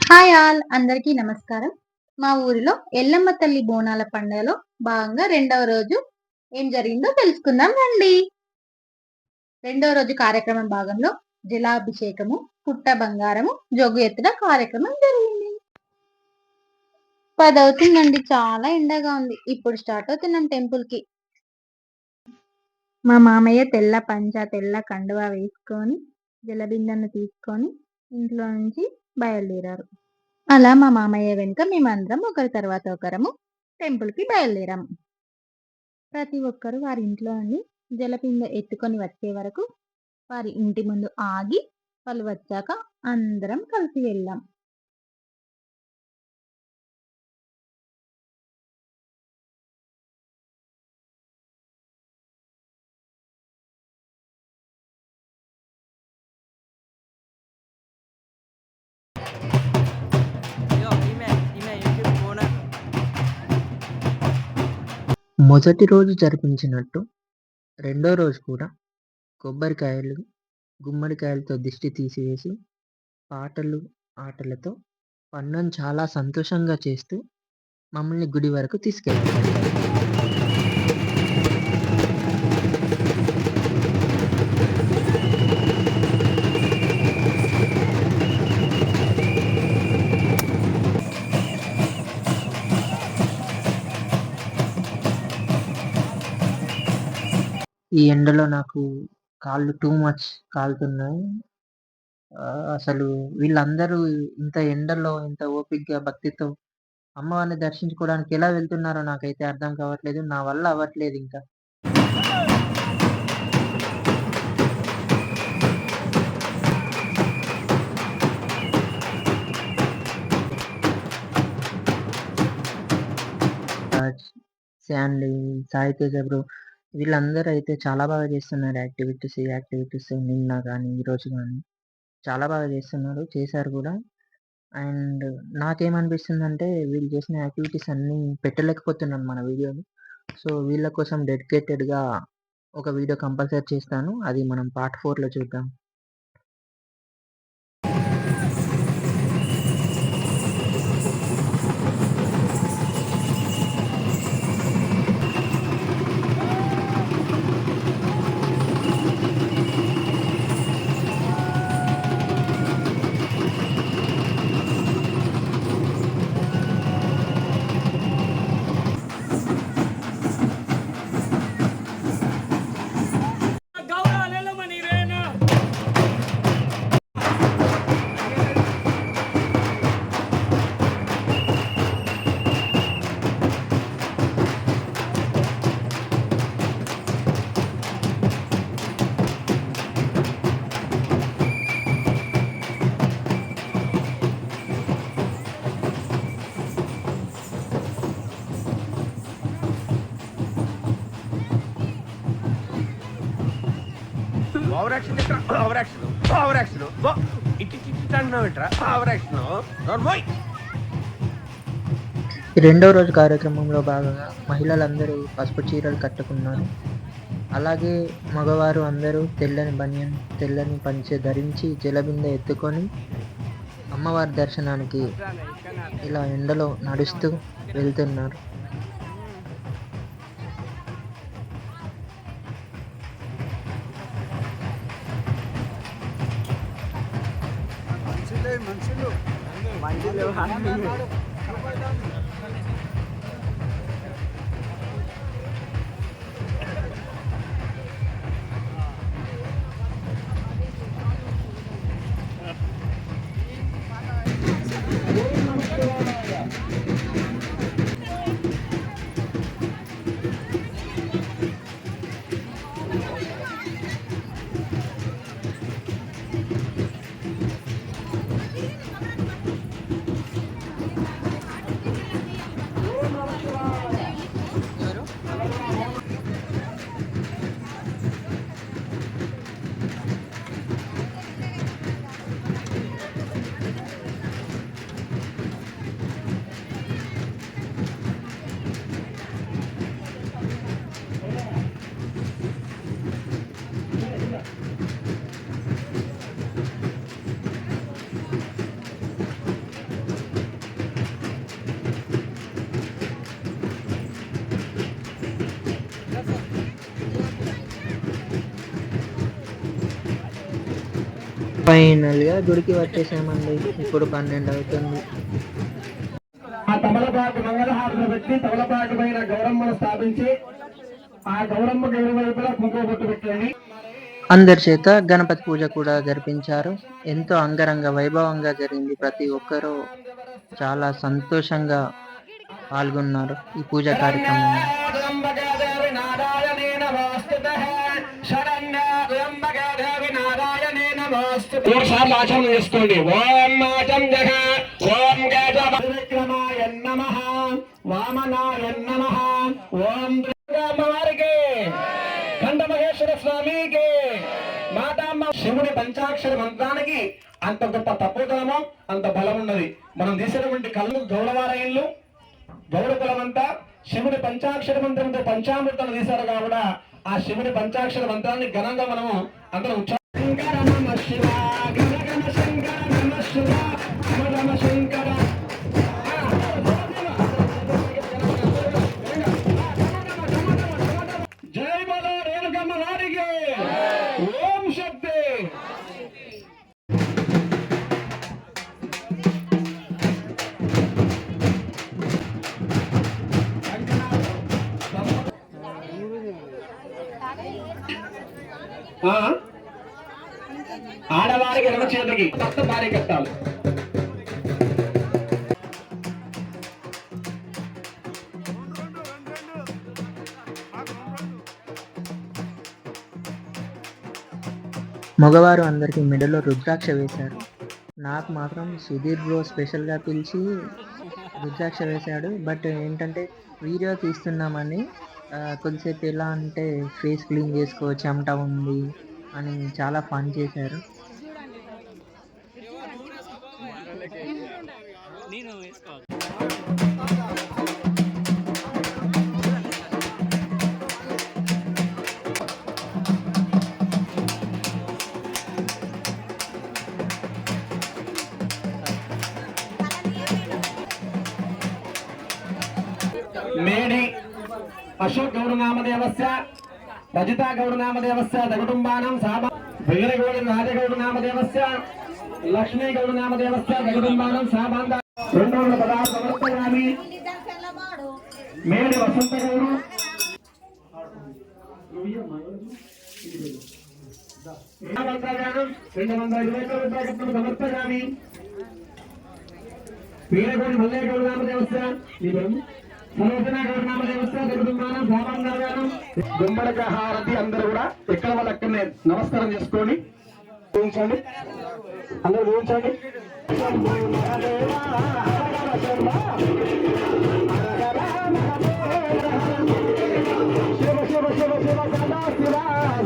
Hi all అందరికీ నమస్కారం. మా ఊరిలో ఎల్లమ్మ తల్లి బోనాల పండుగలో భాగంగా రెండవ రోజు ఏం జరిగిందో తెలుసుకుందాం రండి. రెండవ రోజు కార్యక్రమం భాగంలో జలాభిషేకము, పుట్ట బంగారము, జోగు ఎత్తున కార్యక్రమం జరిగింది. 10 అవుతుందండి. చాలా ఎండగా ఉంది. ఇప్పుడు స్టార్ట్ అవుతున్నాం టెంపుల్ కి. మా మామయ్య తెల్ల పంచ, తెల్ల కండువా వేసుకొని జలబిందెను తీసుకొని ఇంట్లో నుంచి బయలుదేరారు. అలా మా మామయ్య వెనుక మేమందరం ఒకరి తర్వాత ఒకరము టెంపుల్‌కి బయలుదేరాము. ప్రతి ఒక్కరు వారి ఇంట్లో నుండి జలబిందె ఎత్తుకొని వచ్చే వరకు వారి ఇంటి ముందు ఆగి వాళ్ళు వచ్చాక అందరం కలిసి వెళ్ళాం. మొదటి రోజు జరిపించినట్టు రెండో రోజు కూడా కొబ్బరికాయలు, గుమ్మడికాయలతో దిష్టి తీసివేసి, పాటలు, ఆటలతో పండుగను చాలా సంతోషంగా చేస్తూ మమ్మల్ని గుడి వరకు తీసుకెళ్లారు. ఈ ఎండలో నాకు కాళ్ళు టూ మచ్ కాలుతున్నాయి. అసలు వీళ్ళందరూ ఇంత ఎండలో ఇంత ఓపికగా, భక్తితో అమ్మవారిని దర్శించుకోవడానికి ఎలా వెళ్తున్నారో నాకైతే అర్థం కావట్లేదు. నా వల్ల అవ్వట్లేదు ఇంకా. శాన్‌వి, సాయి తేజ బ్రో వీళ్ళందరూ అయితే చాలా బాగా చేస్తున్నారు యాక్టివిటీస్ నిన్న గాని, ఈరోజు గాని చాలా బాగా చేశారు కూడా. అండ్ నాకేమనిపిస్తుందంటే వీళ్ళు చేసిన యాక్టివిటీస్ అన్నీ పెట్టలేకపోతున్నాను మన వీడియోని. సో, వీళ్ళ కోసం డెడికేటెడ్‌గా ఒక వీడియో కంపల్సరీ చేస్తాను. అది మనం పార్ట్ 4లో చూద్దాం. ఓవర్ యాక్షన్ రెండో రోజు కార్యక్రమంలో భాగంగా మహిళలందరూ పసుపు చీరలు కట్టుకున్నారు. అలాగే మగవారు అందరూ తెల్లని బనియన్, తెల్లని పంచె ధరించి జలబిందె ఎత్తుకొని అమ్మవారి దర్శనానికి ఇలా ఎండలో నడుస్తూ వెళ్తున్నారు. ఫైనల్గా గుడికి వచ్చేసామండి. ఇప్పుడు 12 అవుతుంది. ఆ తమలపాకు మంగళహారతులు పెట్టి తమలపాకు పైన గౌరమ్మను స్థాపించి ఆ గౌరమ్మకు ఇరువైపులా కుంకుమ బొట్టు పెట్టండి. అందరి చేత గణపతి పూజ కూడా జరిపించారు. ఎంతో అంగరంగ వైభవంగా జరిగింది. ప్రతి ఒక్కరూ చాలా సంతోషంగా పాల్గొన్నారు ఈ పూజ కార్యక్రమంలో. మూడు సార్లు ఆచరణ చేసుకోండి. ఓం మాచం జగ ఓం గజవిక్రమాయ నమః వామనాయ నమః ఓం అమ్మవారికి ఖండమహేశ్వర స్వామికి మాతామ్మ. శివుడి పంచాక్షర మంత్రానికి అంత గొప్ప తపోదనము అంత బలం ఉన్నది. మనం తీసినటువంటి కళ్ళు గౌరవాలయంలో గౌడ కులమంతా శివుడి పంచాక్షర మంత్రంతో పంచామృతాలు తీశారు కాబట్టి ఆ శివుడి పంచాక్షర మంత్రాన్ని ఘనంగా మనము అందరం శంకర నమ శివ గణ గణ శంకర నమ శివ నమ శంకర. జై బలో రేణుకమ్మ వారికి ఓం శక్తి. ఆడవారికి ఎడమ చేతికి భర్త భార్య కట్టాలి. మగవారు అందరికీ మెడలో రుద్రాక్ష వేశారు. నాకు మాత్రం సుధీర్ బ్రో స్పెషల్గా పిలిచి రుద్రాక్ష వేశాడు. బట్ ఏంటంటే వీడియో తీస్తున్నామని కొద్దిసేపు ఎలా అంటే ఫేస్ క్లీన్ చేసుకో, చెమట ఉంది అని చాలా ఫన్ చేశారు. మేడి అశోక్ గౌడ నామదేవస్య రజితా గౌడ నామదేవస్య దగుటుంబానం సాబా వీరగౌడ రాజగౌడ నామదేవస్య లక్ష్మీ గౌడ నామదేవస్య దగుటుంబానం సాబాంద 216 సమర్పయామి. మేడి వసంత గౌడు సమర్పయామి. వీరగౌడి మల్లేగౌడ నామదేవస్య గుమ్మడిక హారతి. అందరూ కూడా ఎక్కడ వాళ్ళు అక్కడనే నమస్కారం చేసుకోండి. చూపించండి, అందరూ చూపించండి. శివ శివ శివ శివ సదా శివ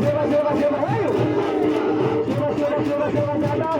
శివ శివ శివ శివ శివ శివ శివ సదా.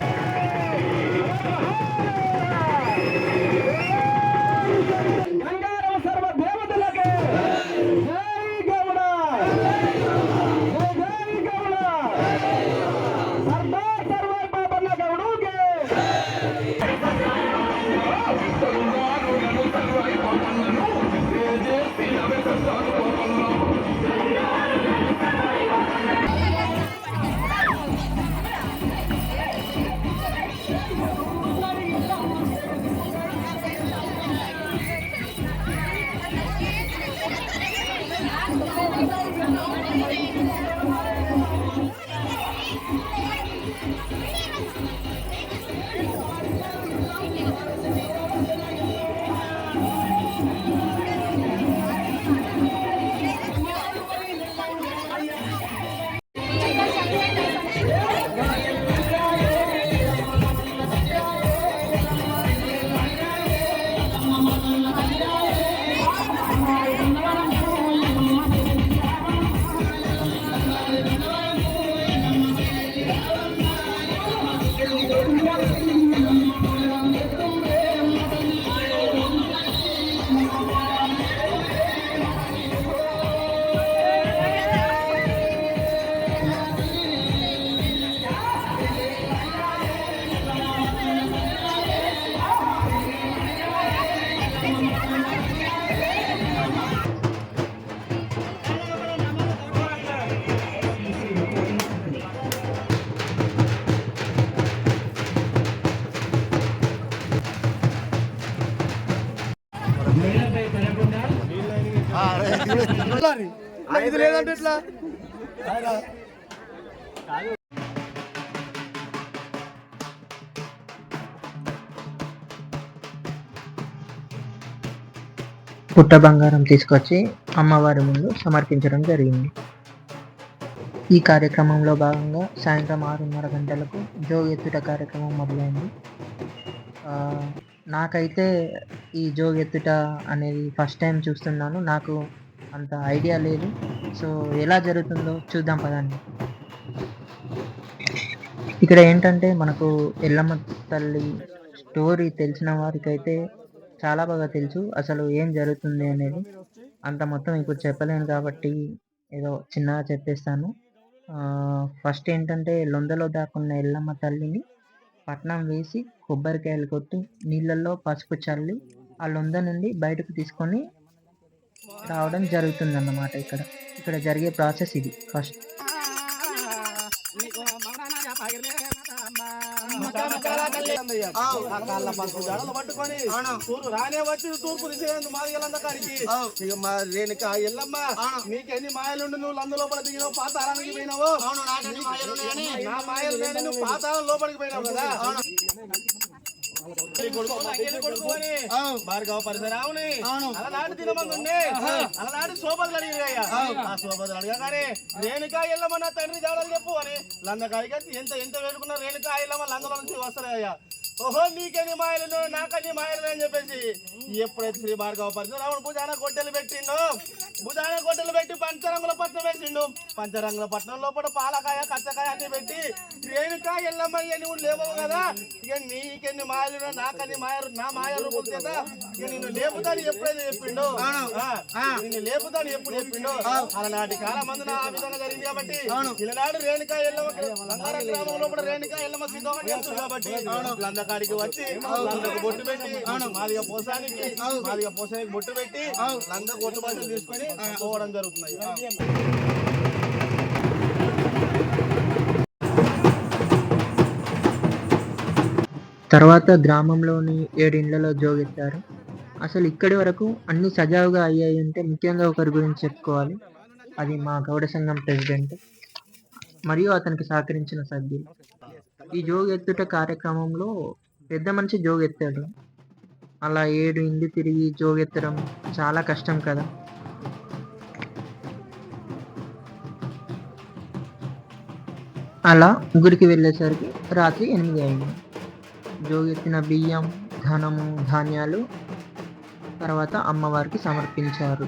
నీళ్ళపై పడకుండా ఇది లేదంటే ఇట్లా పుట్ట బంగారం తీసుకొచ్చి అమ్మవారి ముందు సమర్పించడం జరిగింది. ఈ కార్యక్రమంలో భాగంగా సాయంత్రం 6:30 గంటలకు జోగెత్తుట కార్యక్రమం మొదలైంది. నాకైతే ఈ జోగెత్తుట అనేది ఫస్ట్ టైం చూస్తున్నాను. నాకు అంత ఐడియా లేదు. సో ఎలా జరుగుతుందో చూద్దాం పదండి. ఇక్కడ ఏంటంటే మనకు ఎల్లమ్మ తల్లి స్టోరీ తెలిసిన వారికైతే చాలా బాగా తెలుసు అసలు ఏం జరుగుతుంది అనేది. అంత మొత్తం ఇప్పుడు చెప్పలేను కాబట్టి ఏదో చిన్నగా చెప్పేస్తాను. ఫస్ట్ ఏంటంటే లొందలో దాక్కున్న ఎల్లమ్మ తల్లిని పట్నం వేసి కొబ్బరికాయలు కొట్టి నీళ్ళల్లో పసుపు చల్లి ఆ లొంద నుండి బయటకు తీసుకొని రావడం జరుగుతుందన్నమాట. ఇక్కడ జరిగే ప్రాసెస్ ఇది. ఫస్ట్ పట్టుకొని రానే వచ్చి తూర్పు దిశ మాదిగలంద కాడికి ఇక మా రేణుక ఎల్లమ్మ నీకెన్ని మాయలుండి నువ్వు లందు లోపల దిగినావు, పాతాళానికి పోయినావు. నా మాయలు లేని నువ్వు పాతాళం లోపలికి పోయినావు కదా. భార్గవ పరిసరావుని అలనాటి దినమందుండే అలనాటి శోభలు అడిగాయ్యా. ఆ శోభలు అడగగానే రేణుకా ఎల్లమ్మ నా తండ్రి జాడలు చెప్పు అని లందకాడికి ఎంత ఎంత వేడుకున్నా రేణుకా ఎల్లమ్మ లందలో నుంచి వస్తారయ్యా. ఓహో నీకెన్ని మాయలు నాకన్ని మాయలు అని చెప్పేసి ఎప్పుడైతే శ్రీ భార్గవ పరిసరావుని భుజాన గొడ్డలు పెట్టిండు, భుజాన గొడ్డలు పెట్టి పంచరంగుల పట్నం వేసిండు. పంచరంగుల పట్నం లోపల పాలకాయ కచ్చకాయ అన్ని పెట్టి రేణుకా ఎల్లమ్మ నువ్వు లేవవు కదా, ఇక నీకెన్ని మాయలు నాకన్ని మాయలు నా మాయ రూపం చేత ఇక నిన్ను లేపుతాను ఎప్పుడైతే చెప్పిండు, నిన్ను లేపుతాను ఎప్పుడు చెప్పిండు. అలనాటి కాలం మందున ఆ విధంగా జరిగింది కాబట్టి ఇలనాడు రేణుకా ఎల్లమ్మ లంగార గ్రామం లోపల రేణుకా ఎల్లమ్మ సిద్ధంగా చేస్తుంది కాబట్టి లందకాడికి వచ్చి లందకు బొట్టు పెట్టి మాదిగ పోసానికి బొట్టు పెట్టి లంద గొట్టు బట్టలు తీసుకొని పోవడం జరుగుతుంది. తర్వాత గ్రామంలోని 7 ఇండ్లలో జోగెత్తారు. అసలు ఇక్కడి వరకు అన్ని సజావుగా అయ్యాయి అంటే ముఖ్యంగా ఒకరి గురించి చెప్పుకోవాలి. అది మా గౌడ సంఘం ప్రెసిడెంట్ మరియు అతనికి సహకరించిన సభ్యులు. ఈ జోగెత్తుట కార్యక్రమంలో పెద్ద మనిషి జోగెత్తాడు. అలా 7 ఇండ్లు తిరిగి జోగెత్తడం చాలా కష్టం కదా. అలా గుడికి వెళ్ళేసరికి రాత్రి 8 అయింది. జోగెత్తిన బియ్యం, ధనము, ధాన్యాలు తర్వాత అమ్మవారికి సమర్పించారు.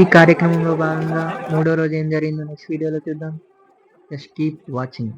ఈ కార్యక్రమంలో భాగంగా 3వ రోజు ఏం జరిగిందో నెక్స్ట్ వీడియోలో చూద్దాం. Just keep watching.